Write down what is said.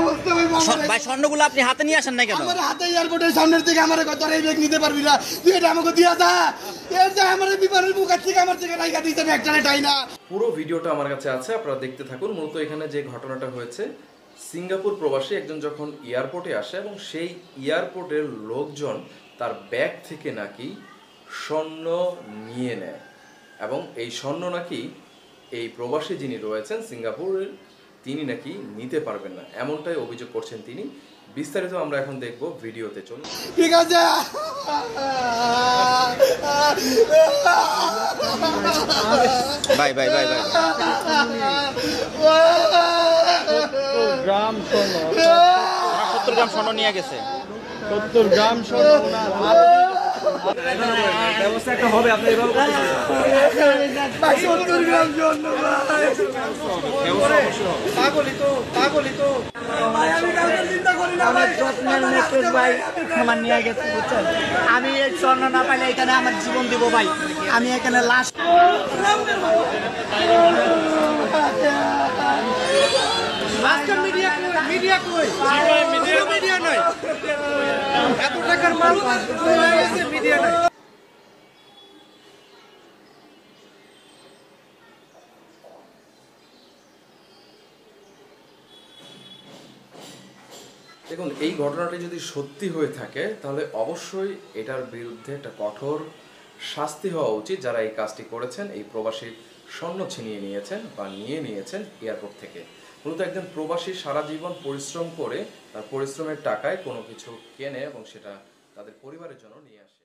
অবস্থা ভাই ভাই স্বর্ণগুলো আপনি হাতে নিয়ে আসেন না কেন? আমার হাতে এয়ারপোর্টের সামনের থেকে আমার কত এই ব্যাগ নিতে পারবি না, তুই এটা আমাকে দিয়া দা। এর যা আমার বিমানের মুখ থেকে আমার থেকে রাইখা দিতে ব্যাগটারে টাই না। পুরো ভিডিওটা আমার কাছে আছে, আপনারা দেখতে থাকুন। মূলত এখানে যে ঘটনাটা হয়েছে, সিঙ্গাপুর প্রবাসী একজন যখন এয়ারপোর্টে আসে এবং সেই এয়ারপোর্টের লোকজন তার ব্যাগ থেকে নাকি স্বর্ণ নিয়ে নেয় এবং এই স্বর্ণ নাকি এই প্রবাসী যিনি রয়েছেন সিঙ্গাপুরের তিনি নাকি নিতে পারবেন না, এমনটাই অভিযোগ করছেন তিনি। বিস্তারিত আমরা এখন দেখব ভিডিওতে। চলুন। ঠিক আছে ভাই ভাই ভাই ভাই 70 গ্রাম স্বর্ণ 70 গ্রাম স্বর্ণ নিয়ে গেছে। 70 গ্রাম স্বর্ণ ব্যবস্থা একটা হবে। আপনি এভাবে ভাই 70 গ্রাম জন্য ভাই আমি কাউকে চিন্তা করি না ভাই। যত্নের নেকলেস ভাই আমার নিয়ে গেছে বুঝছেন। আমি এই স্বর্ণ না পাইলে এখানে আমার জীবন দিব ভাই। আমি এখানে লাশ আজকাল মিডিয়া কই মিডিয়া নাই, এত টাকার মাল মিডিয়া নাই। দেখুন, এই ঘটনাটি যদি সত্যি হয়ে থাকে তাহলে অবশ্যই এটার বিরুদ্ধে একটা কঠোর শাস্তি হওয়া উচিত। যারা এই কাজটি করেছেন, এই প্রবাসীর স্বর্ণ ছিনিয়ে নিয়েছেন বা নিয়ে নিয়েছেন এয়ারপোর্ট থেকে। মূলত একজন প্রবাসী সারা জীবন পরিশ্রম করে তার পরিশ্রমের টাকায় কোনো কিছু কেনে এবং সেটা তাদের পরিবারের জন্য নিয়ে আসে।